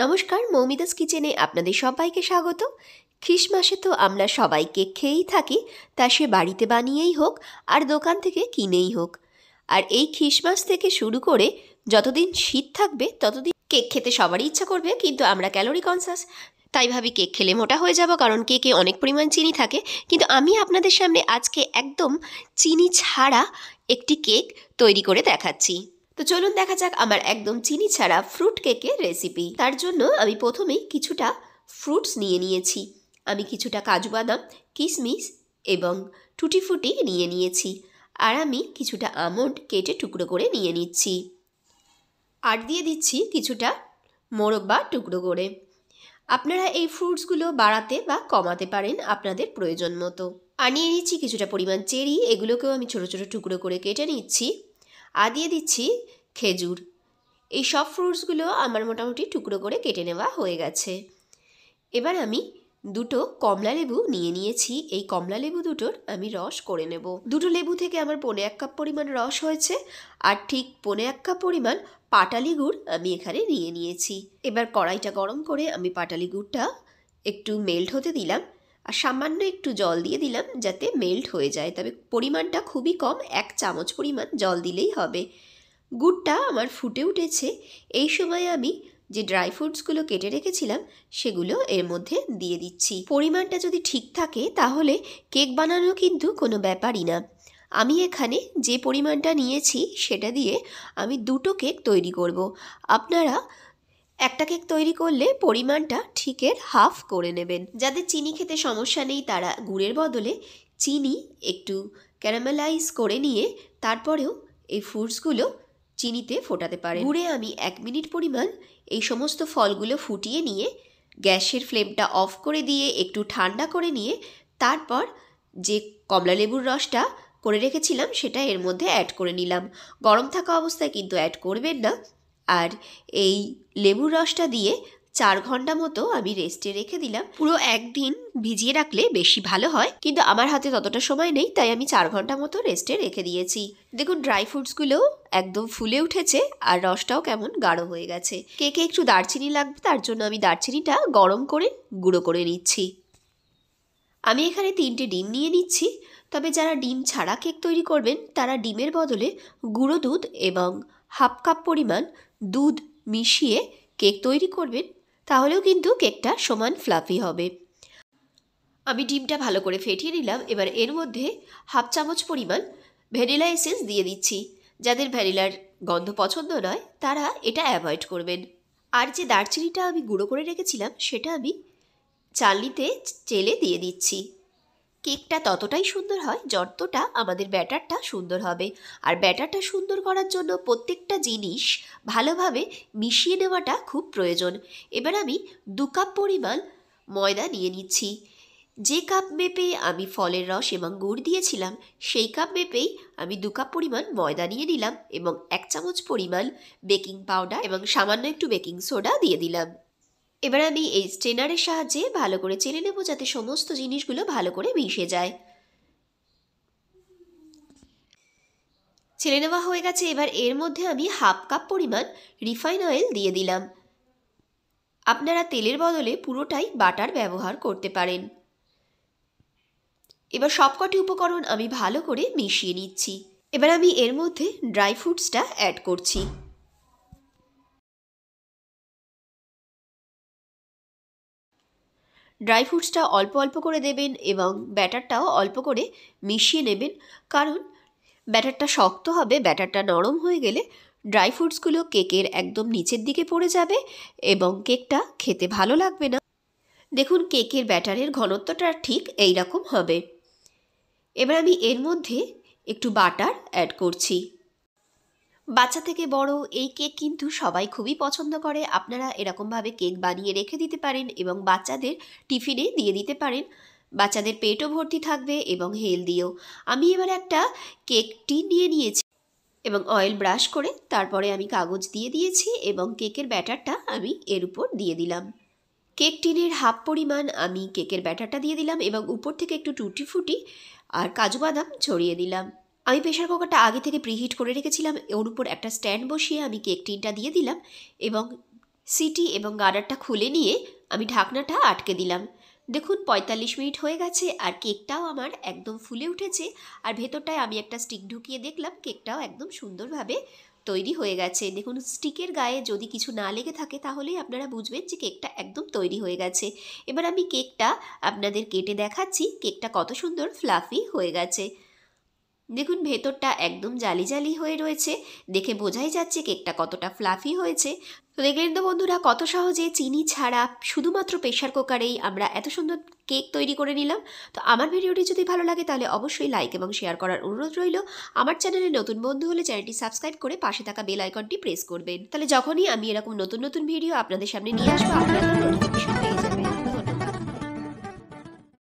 নমস্কার, মৌমিতাস কিচেনে আপনাদের সবাইকে স্বাগত। খ্রিসমাসে তো আমরা সবাই কেক খেয়েই থাকি, তা সে বাড়িতে বানিয়েই হোক আর দোকান থেকে কিনেই হোক। আর এই খ্রিসমাস থেকে শুরু করে যতদিন শীত থাকবে ততদিন কেক খেতে সবারই ইচ্ছা করবে, কিন্তু আমরা ক্যালোরি কনসাস, তাই ভাবি কেক খেলে মোটা হয়ে যাব, কারণ কেকে অনেক পরিমাণ চিনি থাকে। কিন্তু আমি আপনাদের সামনে আজকে একদম চিনি ছাড়া একটি কেক তৈরি করে দেখাচ্ছি। তো চলুন দেখা যাক আমার একদম চিনি ছাড়া ফ্রুট কেকের রেসিপি। তার জন্য আমি প্রথমেই কিছুটা ফ্রুটস নিয়ে নিয়েছি। আমি কিছুটা কাজু বাদাম, কিশমিশ এবং টুটি ফুটি নিয়ে নিয়েছি। আর আমি কিছুটা আমন্ড কেটে টুকরো করে নিয়ে নিচ্ছি। আর দিয়ে দিচ্ছি কিছুটা মোরব্বা টুকরো করে। আপনারা এই ফ্রুটসগুলো বাড়াতে বা কমাতে পারেন আপনাদের প্রয়োজন মতো। আর নিয়ে নিচ্ছি কিছুটা পরিমাণ চেরি, এগুলোকেও আমি ছোটো ছোটো টুকরো করে কেটে নিচ্ছি। আর দিয়ে দিচ্ছি খেজুর। এই সব ফ্রুটসগুলো আমার মোটামুটি টুকরো করে কেটে নেওয়া হয়ে গেছে। এবার আমি দুটো কমলা লেবু নিয়ে নিয়েছি। এই কমলা লেবু দুটোর আমি রস করে নেব। দুটো লেবু থেকে আমার 1.25 কাপ পরিমাণ রস হয়েছে। আর ঠিক 1.25 কাপ পরিমাণ পাটালি গুড় আমি এখানে নিয়ে নিয়েছি। এবার কড়াইটা গরম করে আমি পাটালি গুড়টা একটু মেল্ট হতে দিলাম। আর সামান্য একটু জল দিয়ে দিলাম যাতে মেল্ট হয়ে যায়, তবে পরিমাণটা খুবই কম, 1 চামচ পরিমাণ জল দিলেই হবে। গুড়টা আমার ফুটে উঠেছে। এই সময় আমি যে ড্রাই ফ্রুটসগুলো কেটে রেখেছিলাম সেগুলো এর মধ্যে দিয়ে দিচ্ছি। পরিমাণটা যদি ঠিক থাকে তাহলে কেক বানানো কিন্তু কোনো ব্যাপারই না। আমি এখানে যে পরিমাণটা নিয়েছি সেটা দিয়ে আমি 2টো কেক তৈরি করব। আপনারা একটা কেক তৈরি করলে পরিমাণটা ঠিকের হাফ করে নেবেন। যাদের চিনি খেতে সমস্যা নেই তারা গুড়ের বদলে চিনি একটু ক্যারামেলাইজ করে নিয়ে তারপরেও এই ফ্রুটসগুলো চিনিতে ফোটাতে পারে। গুড়ে আমি 1 মিনিট পরিমাণ এই সমস্ত ফলগুলো ফুটিয়ে নিয়ে গ্যাসের ফ্লেমটা অফ করে দিয়ে একটু ঠান্ডা করে নিয়ে তারপর যে কমলা লেবুর রসটা করে রেখেছিলাম সেটা এর মধ্যে অ্যাড করে নিলাম। গরম থাকা অবস্থায় কিন্তু অ্যাড করবেন না। আর এই লেবুর রসটা দিয়ে 4 ঘন্টা মতো আমি রেস্টে রেখে দিলাম। পুরো একদিন ভিজিয়ে রাখলে বেশি ভালো হয়, কিন্তু আমার হাতে ততটা সময় নেই, তাই আমি 4 ঘন্টা মতো রেস্টে রেখে দিয়েছি। দেখুন ড্রাই ফ্রুটসগুলো একদম ফুলে উঠেছে আর রসটাও কেমন গাঢ় হয়ে গেছে। কেকে একটু দারচিনি লাগবে, তার জন্য আমি দারচিনিটা গরম করে গুঁড়ো করে নিচ্ছি। আমি এখানে 3টে ডিম নিয়ে নিচ্ছি। তবে যারা ডিম ছাড়া কেক তৈরি করবেন তারা ডিমের বদলে গুঁড়ো দুধ এবং হাফ কাপ পরিমাণ দুধ মিশিয়ে কেক তৈরি করবেন, তাহলেও কিন্তু কেকটা সমান ফ্লাফি হবে। আমি ডিমটা ভালো করে ফেটিয়ে নিলাম। এবার এর মধ্যে হাফ চামচ পরিমাণ ভ্যানিলা এসেন্স দিয়ে দিচ্ছি। যাদের ভ্যানিলার গন্ধ পছন্দ নয় তারা এটা অ্যাভয়েড করবেন। আর যে দারচিনিটা আমি গুঁড়ো করে রেখেছিলাম সেটা আমি চালনিতে চেলে দিয়ে দিচ্ছি। কেকটা ততটাই সুন্দর হয় যতটা আমাদের ব্যাটারটা সুন্দর হবে। আর ব্যাটারটা সুন্দর করার জন্য প্রত্যেকটা জিনিস ভালোভাবে মিশিয়ে নেওয়াটা খুব প্রয়োজন। এবার আমি 2 কাপ পরিমাণ ময়দা নিয়ে নিচ্ছি। যে কাপ মেপে আমি ফলের রস এবং গুড় দিয়েছিলাম সেই কাপ মেপেই আমি 2 কাপ পরিমাণ ময়দা নিয়ে নিলাম এবং 1 চামচ পরিমাণ বেকিং পাউডার এবং সামান্য একটু বেকিং সোডা দিয়ে দিলাম। এবার আমি এই স্ট্রেনারের সাহায্যে ভালো করে চেলে নেব যাতে সমস্ত জিনিসগুলো ভালো করে মিশে যায়। চেলে নেওয়া হয়ে গেছে। এবার এর মধ্যে আমি হাফ কাপ পরিমাণ রিফাইন অয়েল দিয়ে দিলাম। আপনারা তেলের বদলে পুরোটাই বাটার ব্যবহার করতে পারেন। এবার সবকটি উপকরণ আমি ভালো করে মিশিয়ে নিচ্ছি। এবার আমি এর মধ্যে ড্রাই ফ্রুটসটা অ্যাড করছি। ড্রাই ফ্রুটসটা অল্প অল্প করে দেবেন এবং ব্যাটারটাও অল্প করে মিশিয়ে নেবেন, কারণ ব্যাটারটা শক্ত হবে। ব্যাটারটা নরম হয়ে গেলে ড্রাই ফ্রুটসগুলো কেকের একদম নিচের দিকে পড়ে যাবে এবং কেকটা খেতে ভালো লাগবে না। দেখুন কেকের ব্যাটারের ঘনত্বটা ঠিক এই রকম হবে। এবার আমি এর মধ্যে একটু বাটার অ্যাড করছি। বাচ্চা থেকে বড় এই কেক কিন্তু সবাই খুবই পছন্দ করে। আপনারা এরকমভাবে কেক বানিয়ে রেখে দিতে পারেন এবং বাচ্চাদের টিফিনে দিয়ে দিতে পারেন। বাচ্চাদের পেটও ভর্তি থাকবে এবং হেলদিও। আমি এবার একটা কেক টিন নিয়ে নিয়েছি এবং অয়েল ব্রাশ করে তারপরে আমি কাগজ দিয়ে দিয়েছি এবং কেকের ব্যাটারটা আমি এর উপর দিয়ে দিলাম। কেক টিনের হাফ পরিমাণ আমি কেকের ব্যাটারটা দিয়ে দিলাম এবং উপর থেকে একটু টুটি ফুটি আর কাজু বাদাম ছড়িয়ে দিলাম। আমি প্রেশার কুকারটা আগে থেকে প্রিহিট করে রেখেছিলাম। ওর উপর একটা স্ট্যান্ড বসিয়ে আমি কেক টিনটা দিয়ে দিলাম এবং সিটি এবং গার্ডারটা খুলে নিয়ে আমি ঢাকনাটা আটকে দিলাম। দেখুন ৪৫ মিনিট হয়ে গেছে আর কেকটাও আমার একদম ফুলে উঠেছে। আর ভেতরটায় আমি একটা স্টিক ঢুকিয়ে দেখলাম কেকটাও একদম সুন্দরভাবে তৈরি হয়ে গেছে। দেখুন স্টিকের গায়ে যদি কিছু না লেগে থাকে তাহলেই আপনারা বুঝবেন যে কেকটা একদম তৈরি হয়ে গেছে। এবার আমি কেকটা আপনাদের কেটে দেখাচ্ছি কেকটা কত সুন্দর ফ্লাফি হয়ে গেছে। দেখুন ভেতরটা একদম জালি জালি হয়ে রয়েছে, দেখে বোঝাই যাচ্ছে কেকটা কতটা ফ্লাফি হয়েছে। তো দেখলেন তো বন্ধুরা কত সহজে চিনি ছাড়া শুধুমাত্র প্রেশার কুকারেই আমরা এত সুন্দর কেক তৈরি করে নিলাম। তো আমার ভিডিওটি যদি ভালো লাগে তাহলে অবশ্যই লাইক এবং শেয়ার করার অনুরোধ রইল। আমার চ্যানেলে নতুন বন্ধু হলে চ্যানেলটি সাবস্ক্রাইব করে পাশে থাকা বেল আইকনটি প্রেস করবেন, তাহলে যখনই আমি এরকম নতুন নতুন ভিডিও আপনাদের সামনে নিয়ে আসবো আপনাদের নোটিফিকেশন